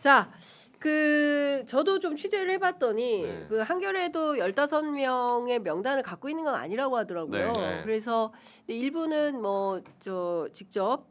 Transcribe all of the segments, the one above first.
자, 저도 좀 취재를 해봤더니 네. 그 한겨레도 15명의 명단을 갖고 있는 건 아니라고 하더라고요. 네. 그래서 일부는 뭐 직접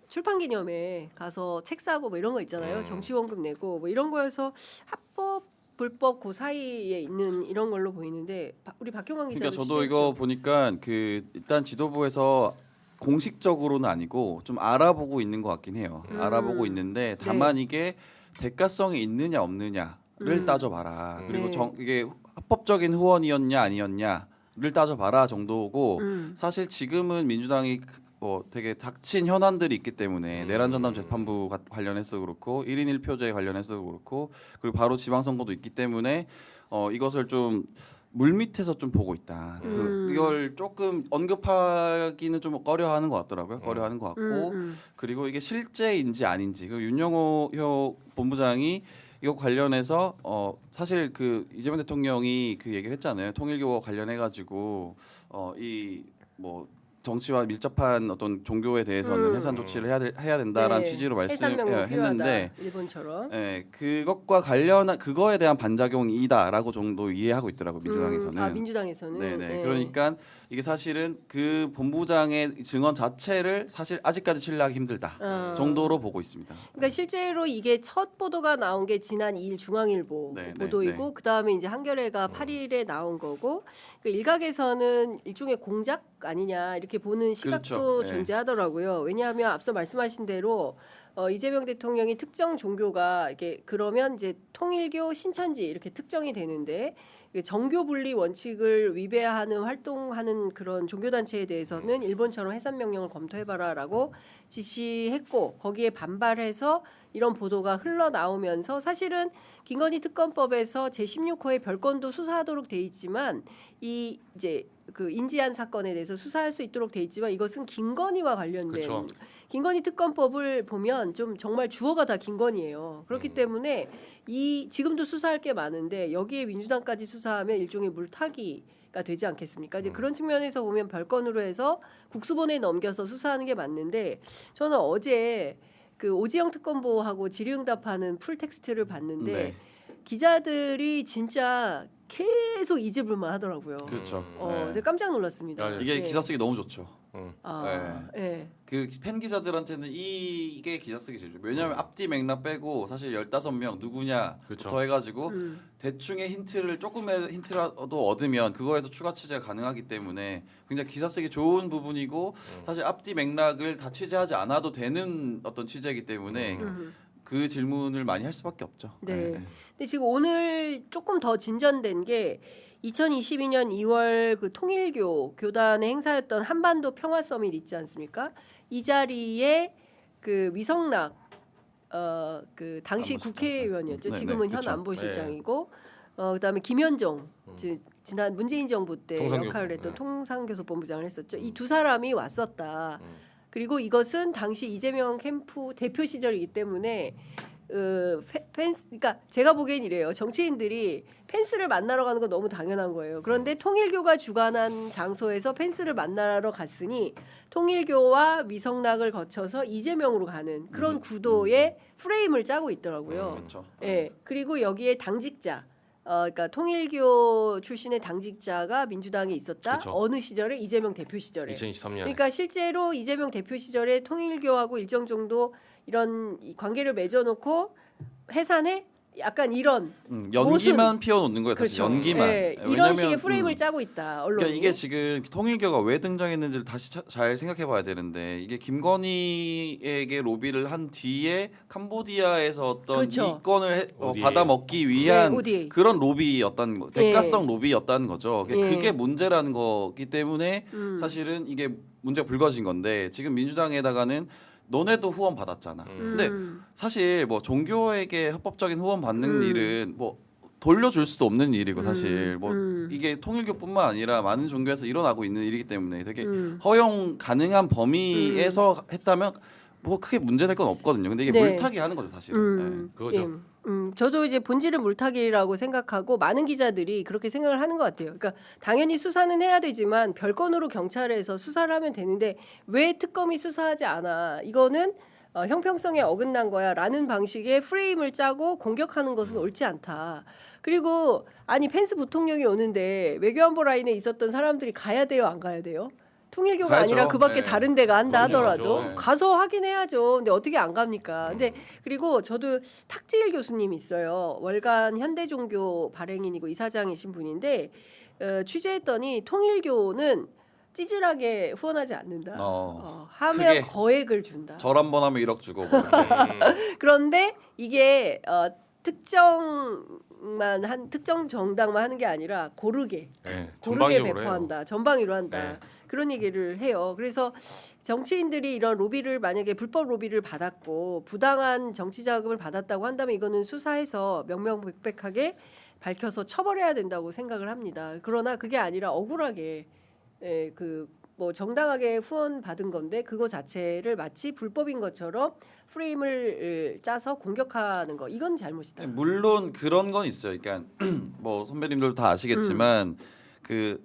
출판 기념회 가서 책 사고 뭐 이런 거 있잖아요. 정치원금 내고 뭐 이런 거여서 합법 불법 그 사이에 있는 이런 걸로 보이는데 우리 박형광 기자도 그러니까 저도 취재했죠? 이거 보니까 일단 지도부에서 공식적으로는 아니고 좀 알아보고 있는 것 같긴 해요. 알아보고 있는데 다만 이게 대가성이 있느냐 없느냐를 따져봐라. 그리고 네. 이게 합법적인 후원이었냐 아니었냐를 따져봐라 정도고 사실 지금은 민주당이 뭐 되게 닥친 현안들이 있기 때문에 내란 전담 재판부 관련해서도 그렇고 1인 1표제 관련해서도 그렇고 그리고 바로 지방선거도 있기 때문에 이것을 좀 물밑에서 좀 보고 있다. 이걸 조금 언급하기는 좀 꺼려하는 것 같더라고요. 꺼려하는 것 같고 그리고 이게 실제인지 아닌지 그 윤영호 본부장이 이거 관련해서 사실 그 이재명 대통령이 그 얘기를 했잖아요. 통일교 관련해 가지고 이 뭐 정치와 밀접한 어떤 종교에 대해서는 해산 조치를 해야 된다라는 취지로 말씀했는데 일본처럼. 네, 그것과 관련한 그거에 대한 반작용이다라고 정도 이해하고 있더라고요 민주당에서는. 민주당에서는. 네네. 네. 그러니까 이게 사실은 그 본부장의 증언 자체를 사실 아직까지 신뢰하기 힘들다 정도로 보고 있습니다. 그러니까 실제로 이게 첫 보도가 나온 게 지난 2일 중앙일보 네, 보도이고 네. 그 다음에 이제 한겨레가 8일에 나온 거고 그러니까 일각에서는 일종의 공작 아니냐 이렇게 보는 시각도 그렇죠. 네. 존재하더라고요. 왜냐하면 앞서 말씀하신 대로 이재명 대통령이 특정 종교가 이렇게 그러면 이제 통일교 신천지 이렇게 특정이 되는데 정교 분리 원칙을 위배하는 활동하는 그런 종교 단체에 대해서는 일본처럼 해산 명령을 검토해봐라라고 지시했고 거기에 반발해서 이런 보도가 흘러나오면서 사실은 김건희 특검법에서 제16호의 별건도 수사하도록 돼 있지만 이 이제 그 인지한 사건에 대해서 수사할 수 있도록 돼 있지만 이것은 김건희와 관련된 그렇죠. 김건희 특검법을 보면 좀 정말 주어가 다 김건희예요. 그렇기 때문에 지금도 수사할 게 많은데 여기에 민주당까지 수사하면 일종의 물타기가 되지 않겠습니까? 이제 그런 측면에서 보면 별건으로 해서 국수본에 넘겨서 수사하는 게 맞는데 저는 어제 그 오지영 특검보하고 질의응답하는 풀 텍스트를 봤는데 네. 기자들이 진짜 계속 이집을만 하더라고요. 그렇죠. 제가 깜짝 놀랐습니다. 아, 이게 네. 기사 쓰기 너무 좋죠. 네. 그 팬 기자들한테는 이게 기사 쓰기 제일 좋죠. 왜냐하면 앞뒤 맥락 빼고 사실 15명 누구냐부터 그렇죠. 해가지고 대충의 조금의 힌트라도 얻으면 그거에서 추가 취재가 가능하기 때문에 굉장히 기사 쓰기 좋은 부분이고 사실 앞뒤 맥락을 다 취재하지 않아도 되는 어떤 취재이기 때문에 그 질문을 많이 할 수밖에 없죠. 네. 근데 지금 오늘 조금 더 진전된 게 2022년 2월 그 통일교 교단의 행사였던 한반도 평화 서밋 있지 않습니까? 이 자리에 그 위성락 그 당시 안보실장. 국회의원이었죠. 네, 지금은 네, 현 그쵸. 안보실장이고 그다음에 김현종 지난 문재인 정부 때 통상교섭. 역할을 했던 통상교섭본부장을 했었죠. 이 두 사람이 왔었다. 그리고 이것은 당시 이재명 캠프 대표 시절이기 때문에 펜스, 그러니까 제가 보기엔 이래요. 정치인들이 펜스를 만나러 가는 건 너무 당연한 거예요. 그런데 통일교가 주관한 장소에서 펜스를 만나러 갔으니 통일교와 위성락을 거쳐서 이재명으로 가는 그런 구도의 프레임을 짜고 있더라고요. 그렇죠. 예. 그리고 여기에 당직자. 그러니까 통일교 출신의 당직자가 민주당에 있었다. 그쵸. 어느 시절에 이재명 대표 시절에. 2023년. 그러니까 실제로 이재명 대표 시절에 통일교하고 일정 정도 이런 이 관계를 맺어놓고 해산해 약간 이런 연기만 피워놓는 거예요. 사실 그렇죠. 연기만. 예, 이런 왜냐면, 식의 프레임을 짜고 있다. 언론이. 그러니까 이게 지금 통일교가 왜 등장했는지를 다시 잘 생각해봐야 되는데 이게 김건희에게 로비를 한 뒤에 캄보디아에서 어떤 그렇죠. 이권을 ODA. 받아 먹기 위한 네, ODA. 그런 로비였다는 거, 대가성 로비였다는 거죠. 예. 그게 문제라는 거기 때문에 사실은 이게 문제가 불거진 건데 지금 민주당에다가는 너네도 후원 받았잖아. 근데 사실 뭐 종교에게 합법적인 후원 받는 일은 뭐 돌려줄 수도 없는 일이고 사실 뭐 이게 통일교뿐만 아니라 많은 종교에서 일어나고 있는 일이기 때문에 되게 허용 가능한 범위에서 했다면 뭐 크게 문제될 건 없거든요. 근데 이게 네. 물타기 하는 거죠 사실은. 네. 그거죠. 저도 이제 본질은 물타기라고 생각하고 많은 기자들이 그렇게 생각을 하는 것 같아요. 그러니까 당연히 수사는 해야 되지만 별건으로 경찰에서 수사를 하면 되는데 왜 특검이 수사하지 않아? 이거는 형평성에 어긋난 거야라는 방식의 프레임을 짜고 공격하는 것은 옳지 않다. 그리고 아니 펜스 부통령이 오는데 외교안보 라인에 있었던 사람들이 가야 돼요, 안 가야 돼요? 통일교가 가야죠. 아니라 그 밖에 네. 다른 데가 한다 그럼요, 하더라도 가죠. 네. 가서 확인해야죠. 근데 어떻게 안 갑니까? 근데 그리고 저도 탁지일 교수님 있어요. 월간 현대종교 발행인이고 이사장이신 분인데 취재했더니 통일교는 찌질하게 후원하지 않는다. 하면 크게. 거액을 준다. 절 한 번 하면 1억 주고 뭐. 그런데 이게 특정 정당만 하는 게 아니라 고르게 네, 고르게 전방위로 배포한다. 전방위로 한다. 네. 그런 얘기를 해요. 그래서 정치인들이 이런 로비를 만약에 불법 로비를 받았고 부당한 정치 자금을 받았다고 한다면 이거는 수사해서 명명백백하게 밝혀서 처벌해야 된다고 생각을 합니다. 그러나 그게 아니라 억울하게 뭐 정당하게 후원 받은 건데 그거 자체를 마치 불법인 것처럼 프레임을 짜서 공격하는 거 이건 잘못이다. 물론 그런 건 있어요. 그러니까 뭐 선배님들도 다 아시겠지만 그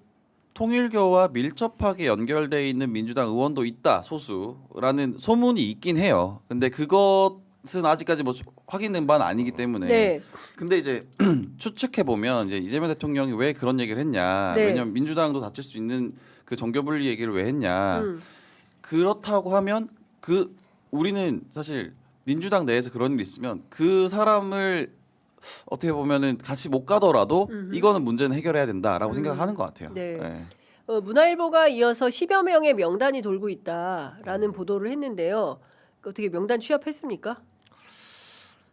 통일교와 밀접하게 연결돼 있는 민주당 의원도 있다 소수라는 소문이 있긴 해요. 근데 그것은 아직까지 뭐 확인된 바는 아니기 때문에. 네. 근데 이제 추측해 보면 이제 이재명 대통령이 왜 그런 얘기를 했냐. 네. 왜냐면 민주당도 다칠 수 있는 그 정교 분리 얘기를 왜 했냐. 그렇다고 하면 우리는 사실 민주당 내에서 그런 일이 있으면 그 사람을 어떻게 보면은 같이 못 가더라도 이거는 문제는 해결해야 된다라고 생각하는 것 같아요. 네. 네. 문화일보가 이어서 10여 명의 명단이 돌고 있다라는 보도를 했는데요. 어떻게 명단 취합했습니까?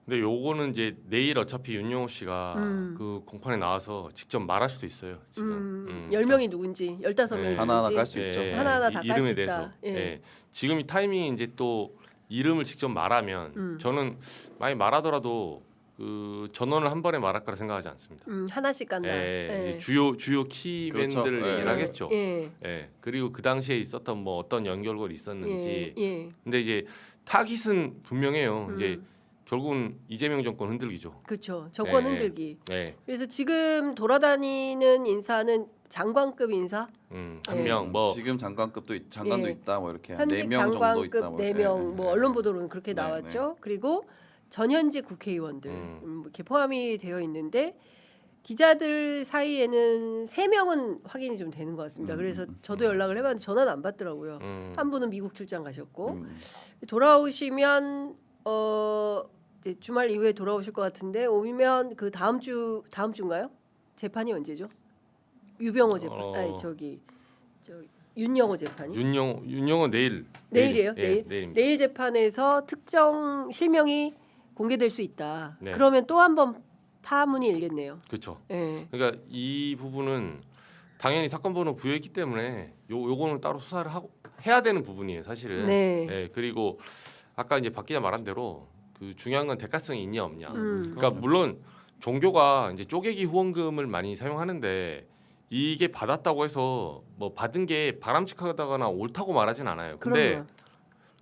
근데 요거는 이제 내일 어차피 윤영호 씨가 그 공판에 나와서 직접 말할 수도 있어요. 지금 10명이 누군지 15명이 네. 하나하나 누군지 깔 수 있죠. 하나하나 다 깔 수 이름에 있다. 대해서. 예. 예. 지금 이 타이밍이 이제 또 이름을 직접 말하면 저는 많이 말하더라도 그 전원을 한 번에 말할 거라 생각하지 않습니다. 하나씩 간다. 예, 예. 이제 주요 키맨들을 그렇죠. 얘기를 예. 하겠죠. 예. 예. 그리고 그 당시에 있었던 뭐 어떤 연결고리 있었는지. 예. 예. 근데 이제 타깃은 분명해요. 이제 결국은 이재명 정권 흔들기죠. 그렇죠. 정권 예. 흔들기. 예. 그래서 지금 돌아다니는 인사는 장관급 인사, 한 예. 명 뭐 지금 장관도 예. 있다 뭐 이렇게 현직 4명 정도 있다 장관급 뭐. 4명, 뭐 예. 언론 보도로는 그렇게 네, 나왔죠. 그리고 전현직 국회의원들 이렇게 포함이 되어 있는데 기자들 사이에는 3명은 확인이 좀 되는 것 같습니다. 그래서 저도 연락을 해봤는데 전화는 안 받더라고요. 한 분은 미국 출장 가셨고 돌아오시면 이제 주말 이후에 돌아오실 것 같은데 오면 그 다음 주인가요? 재판이 언제죠? 유병호 재판. 아니 저 윤영호 재판이 윤영호 내일이에요. 예, 내일. 내일입니다. 내일 재판에서 특정 실명이 공개될 수 있다. 네. 그러면 또 한 번 파문이 일겠네요. 그렇죠. 예. 그러니까 이 부분은 당연히 사건 번호 부여했기 때문에 요거는 따로 수사를 하고 해야 되는 부분이에요, 사실은. 네. 예, 그리고 아까 이제 박 기자 말한 대로 그 중요한 건 대가성이 있냐 없냐. 음. 그러니까 물론 종교가 이제 쪼개기 후원금을 많이 사용하는데 이게 받았다고 해서 뭐 받은 게 바람직하다거나 옳다고 말하진 않아요. 근데 그럼요.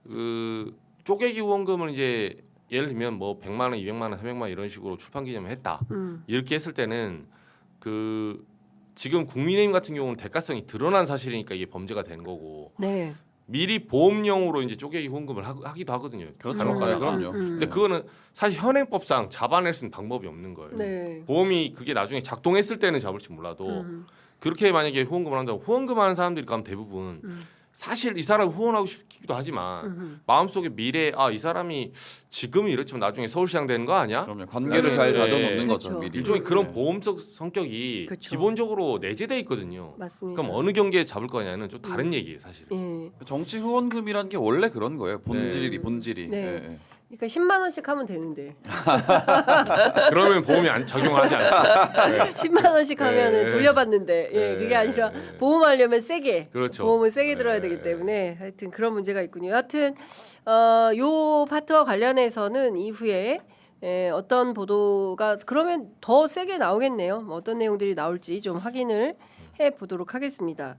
그 쪼개기 후원금을 이제 예를 들면 뭐 100만 원, 200만 원, 300만 원 이런 식으로 출판 기념을 했다. 이렇게 했을 때는 그 지금 국민의힘 같은 경우는 대가성이 드러난 사실이니까 이게 범죄가 된 거고 네. 미리 보험용으로 이제 쪼개기 후원금을 하기도 하거든요. 그렇죠. 잘못 네, 가다가. 그럼요. 근데 그거는 사실 현행법상 잡아낼 수 있는 방법이 없는 거예요. 네. 보험이 그게 나중에 작동했을 때는 잡을지 몰라도 그렇게 만약에 후원금을 한다고 후원금 하는 사람들이 가면 대부분 사실 이 사람 후원하고 싶기도 하지만 마음속에 미래 이 사람이 지금은 이렇지만 나중에 서울시장 되는 거 아니야? 그럼요. 관계를 네. 잘 네. 다져놓는 그렇죠. 거죠. 미리. 일종의 그런 네. 보험적 성격이 그렇죠. 기본적으로 내재돼 있거든요. 맞습니다. 그럼 어느 경계에 잡을 거냐는 좀 다른 얘기예요, 사실. 예. 정치 후원금이라는 게 원래 그런 거예요. 본질이. 네. 예, 예. 그러니까 10만 원씩 하면 되는데 그러면 보험이 적용하지 않죠. 10만 원씩 하면은 네. 돌려받는데 네. 그게 아니라 네. 보험하려면 세게 그렇죠. 보험을 세게 들어야 네. 되기 때문에 하여튼 그런 문제가 있군요. 하여튼 요 파트와 관련해서는 이후에 어떤 보도가 그러면 더 세게 나오겠네요. 뭐 어떤 내용들이 나올지 좀 확인을 해 보도록 하겠습니다.